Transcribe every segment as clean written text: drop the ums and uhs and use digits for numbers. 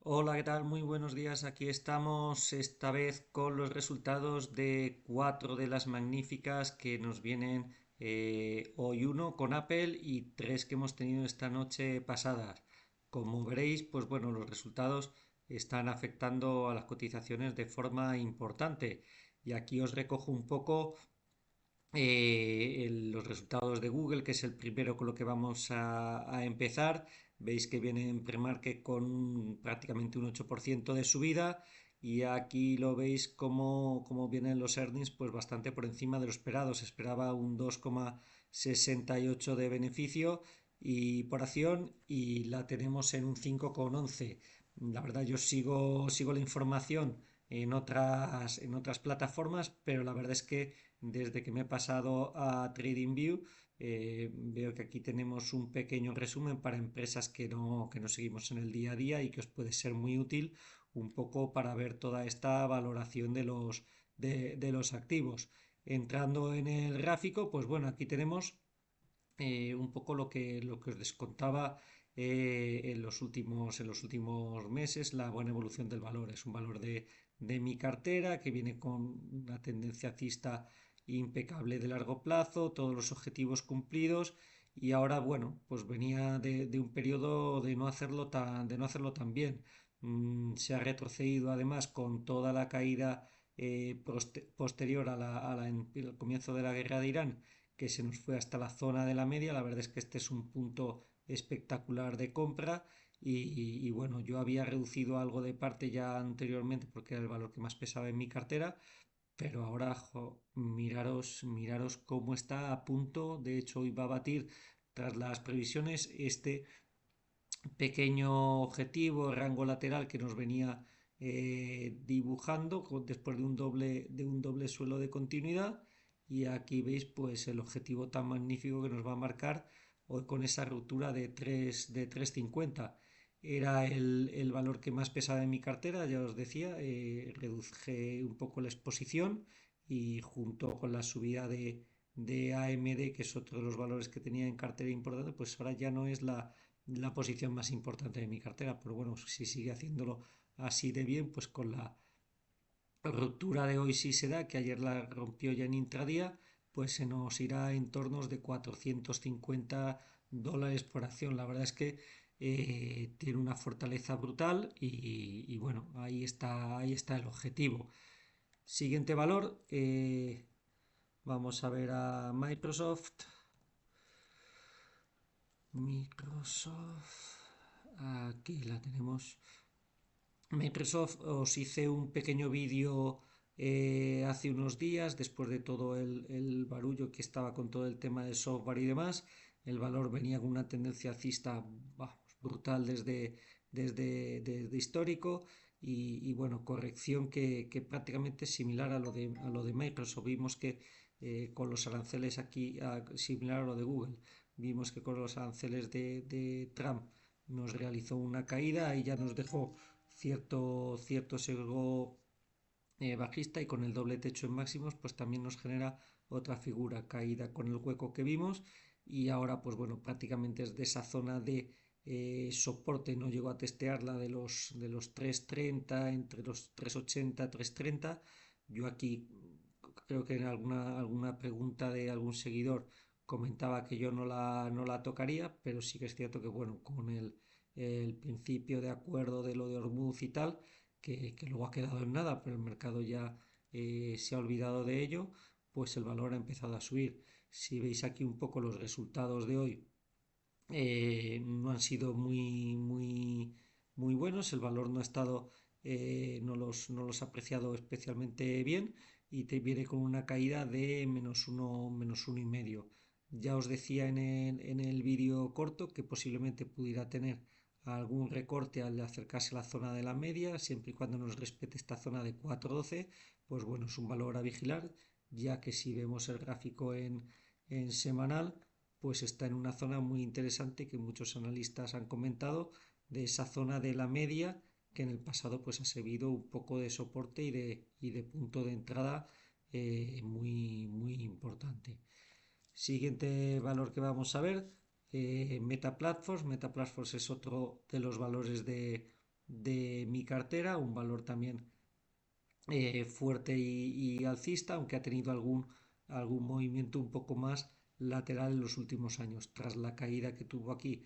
Hola, ¿qué tal? Muy buenos días. Aquí estamos esta vez con los resultados de cuatro de las magníficas que nos vienen hoy, uno con Apple y tres que hemos tenido esta noche pasadas. Como veréis, pues bueno, los resultados están afectando a las cotizaciones de forma importante. Y aquí os recojo un poco los resultados de Google, que es el primero con lo que vamos a empezar. Veis que viene en premarket con prácticamente un 8% de subida y aquí lo veis como vienen los earnings, pues bastante por encima de lo esperado. Se esperaba un 2,68 de beneficio y por acción y la tenemos en un 5,11. La verdad yo sigo la información en otras plataformas, pero la verdad es que desde que me he pasado a TradingView veo que aquí tenemos un pequeño resumen para empresas que no seguimos en el día a día y que os puede ser muy útil un poco para ver toda esta valoración de los activos. Entrando en el gráfico, pues bueno, aquí tenemos un poco lo que os descontaba en los últimos meses, la buena evolución del valor. Es un valor de mi cartera que viene con una tendencia alcista impecable de largo plazo, todos los objetivos cumplidos y ahora, bueno, pues venía de un periodo de no hacerlo tan bien. Se ha retrocedido además con toda la caída posterior al comienzo de la guerra de Irán, que se nos fue hasta la zona de la media. La verdad es que este es un punto espectacular de compra y bueno, yo había reducido algo de parte ya anteriormente porque era el valor que más pesaba en mi cartera, pero ahora miraros cómo está a punto. De hecho, hoy va a batir, tras las previsiones, este pequeño objetivo, rango lateral que nos venía dibujando después de un doble suelo de continuidad. Y aquí veis pues el objetivo tan magnífico que nos va a marcar hoy con esa ruptura de 3,50. Era el valor que más pesaba en mi cartera, ya os decía. Reduje un poco la exposición y junto con la subida de AMD, que es otro de los valores que tenía en cartera importante, pues ahora ya no es la posición más importante de mi cartera. Pero bueno, si sigue haciéndolo así de bien, pues con la ruptura de hoy sí se da, que ayer la rompió ya en intradía, pues se nos irá en tornos de $450 por acción. La verdad es que tiene una fortaleza brutal y bueno, ahí está el objetivo. Siguiente valor, vamos a ver a Microsoft. Microsoft, aquí la tenemos. Microsoft, os hice un pequeño vídeo hace unos días, después de todo el barullo que estaba con todo el tema del software y demás. El valor venía con una tendencia alcista, vamos, brutal desde histórico y, bueno, corrección que prácticamente es similar a lo de Microsoft. Vimos que con los aranceles aquí, similar a lo de Google, vimos que con los aranceles de Trump nos realizó una caída y ya nos dejó cierto sesgo bajista, y con el doble techo en máximos pues también nos genera otra figura caída con el hueco que vimos. Y ahora pues bueno, prácticamente es de esa zona de soporte. No llego a testearla de los 3,30, entre los 3,80 3,30. Yo aquí creo que en alguna pregunta de algún seguidor comentaba que yo no la tocaría, pero sí que es cierto que bueno, con el principio de acuerdo de lo de Hormuz y tal, que luego ha quedado en nada, pero el mercado ya se ha olvidado de ello, pues el valor ha empezado a subir. Si veis aquí un poco los resultados de hoy, no han sido muy, muy, muy buenos. El valor no ha estado, no los ha apreciado especialmente bien y te viene con una caída de -1, -1,5. Ya os decía en el vídeo corto que posiblemente pudiera tener algún recorte al acercarse a la zona de la media, siempre y cuando nos respete esta zona de 4,12. Pues bueno, es un valor a vigilar, ya que si vemos el gráfico en semanal, pues está en una zona muy interesante que muchos analistas han comentado, de esa zona de la media, que en el pasado pues ha servido un poco de soporte y de punto de entrada muy, muy importante. Siguiente valor que vamos a ver, Meta Platforms. Meta Platforms es otro de los valores de mi cartera, un valor también fuerte y alcista, aunque ha tenido algún movimiento un poco más lateral en los últimos años, tras la caída que tuvo aquí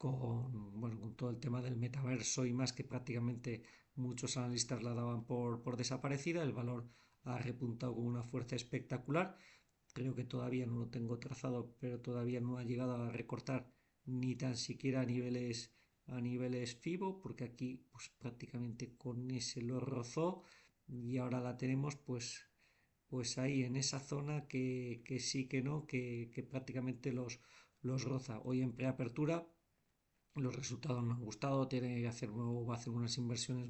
bueno, con todo el tema del metaverso y más, que prácticamente muchos analistas la daban por desaparecida. El valor ha repuntado con una fuerza espectacular. Creo que todavía no lo tengo trazado, pero todavía no ha llegado a recortar ni tan siquiera a niveles FIBO, porque aquí pues prácticamente con ese lo rozó y ahora la tenemos pues ahí en esa zona que sí que no, que prácticamente los roza. Hoy en preapertura los resultados me han gustado, va a hacer unas inversiones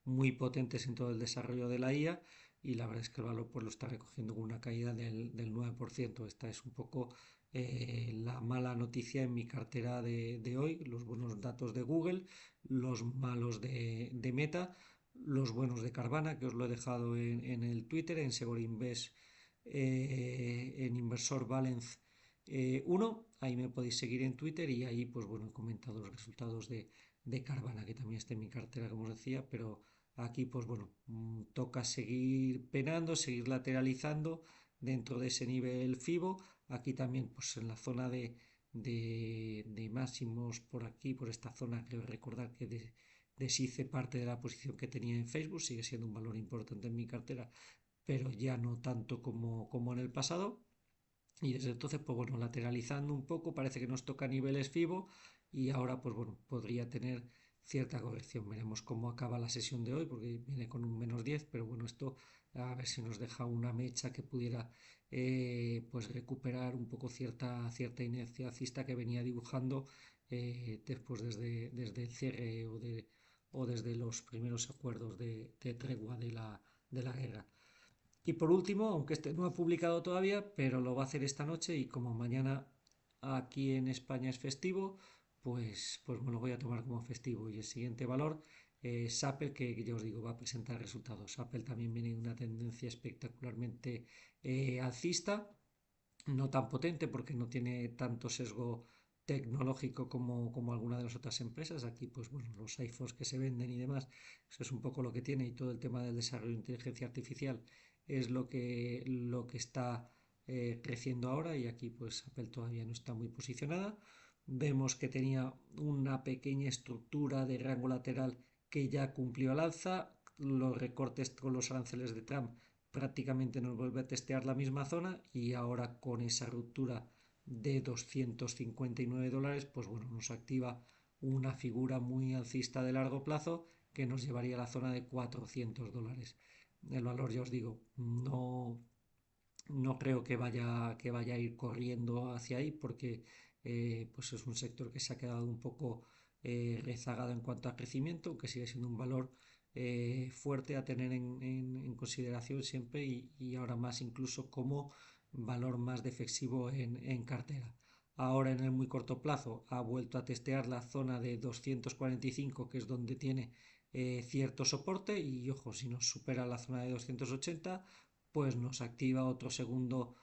muy potentes en todo el desarrollo de la IA, y la verdad es que el valor pues lo está recogiendo con una caída del 9%. Esta es un poco la mala noticia en mi cartera de hoy: los buenos datos de Google, los malos de Meta, los buenos de Carvana, que os lo he dejado en el Twitter, en Seguro Invest, en Inversor Balance 1. Ahí me podéis seguir en Twitter, y ahí pues bueno, he comentado los resultados de Carvana, que también está en mi cartera, como os decía, pero aquí pues bueno, toca seguir penando, seguir lateralizando dentro de ese nivel FIBO. Aquí también pues en la zona de máximos, por aquí, por esta zona, creo recordar que deshice parte de la posición que tenía en Facebook. Sigue siendo un valor importante en mi cartera, pero ya no tanto como en el pasado. Y desde entonces, pues bueno, lateralizando un poco, parece que nos toca niveles FIBO, y ahora pues bueno, podría tener cierta corrección. Veremos cómo acaba la sesión de hoy, porque viene con un -10, pero bueno, esto a ver si nos deja una mecha que pudiera pues recuperar un poco cierta inercia alcista que venía dibujando después desde el cierre o desde los primeros acuerdos de tregua de la guerra. Y por último, aunque este no ha publicado todavía, pero lo va a hacer esta noche, y como mañana aquí en España es festivo, pues me lo voy a tomar como festivo. Y el siguiente valor es Apple, que ya os digo, va a presentar resultados. Apple también viene en una tendencia espectacularmente alcista, no tan potente porque no tiene tanto sesgo tecnológico como alguna de las otras empresas. Aquí pues bueno, los iPhones que se venden y demás, eso es un poco lo que tiene, y todo el tema del desarrollo de inteligencia artificial es lo que está creciendo ahora, y aquí pues Apple todavía no está muy posicionada. Vemos que tenía una pequeña estructura de rango lateral que ya cumplió al alza. Los recortes con los aranceles de Trump prácticamente nos vuelve a testear la misma zona, y ahora con esa ruptura de $259, pues bueno, nos activa una figura muy alcista de largo plazo que nos llevaría a la zona de $400. El valor, ya os digo, no creo que vaya a ir corriendo hacia ahí, porque pues es un sector que se ha quedado un poco rezagado en cuanto a crecimiento, aunque sigue siendo un valor fuerte a tener en consideración siempre, y ahora más incluso como valor más defensivo en cartera. Ahora en el muy corto plazo ha vuelto a testear la zona de 245, que es donde tiene cierto soporte, y ojo, si nos supera la zona de 280, pues nos activa otro segundo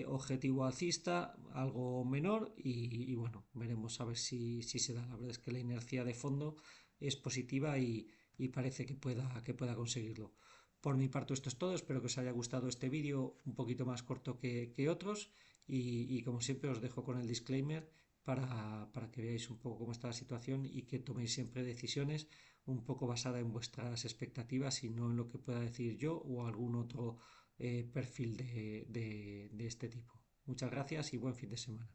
objetivo alcista, algo menor, y bueno, veremos a ver si se da. La verdad es que la inercia de fondo es positiva, y parece que pueda conseguirlo. Por mi parte esto es todo, espero que os haya gustado este vídeo un poquito más corto que otros, y como siempre os dejo con el disclaimer para que veáis un poco cómo está la situación, y que toméis siempre decisiones un poco basadas en vuestras expectativas y no en lo que pueda decir yo o algún otro perfil de este tipo. Muchas gracias y buen fin de semana.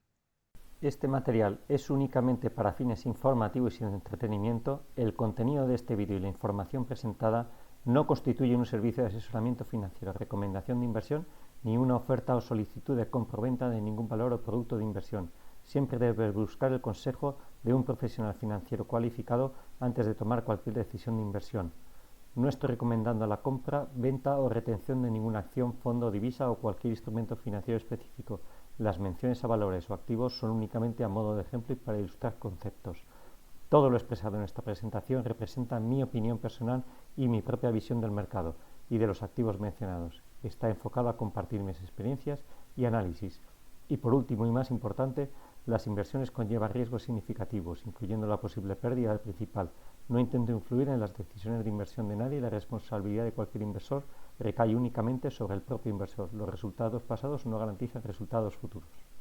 Este material es únicamente para fines informativos y de entretenimiento. El contenido de este vídeo y la información presentada no constituyen un servicio de asesoramiento financiero, recomendación de inversión, ni una oferta o solicitud de compra-venta de ningún valor o producto de inversión. Siempre debes buscar el consejo de un profesional financiero cualificado antes de tomar cualquier decisión de inversión. No estoy recomendando la compra, venta o retención de ninguna acción, fondo, divisa o cualquier instrumento financiero específico. Las menciones a valores o activos son únicamente a modo de ejemplo y para ilustrar conceptos. Todo lo expresado en esta presentación representa mi opinión personal y mi propia visión del mercado y de los activos mencionados. Está enfocado a compartir mis experiencias y análisis. Y por último y más importante, las inversiones conllevan riesgos significativos, incluyendo la posible pérdida del principal. No intento influir en las decisiones de inversión de nadie y la responsabilidad de cualquier inversor recae únicamente sobre el propio inversor. Los resultados pasados no garantizan resultados futuros.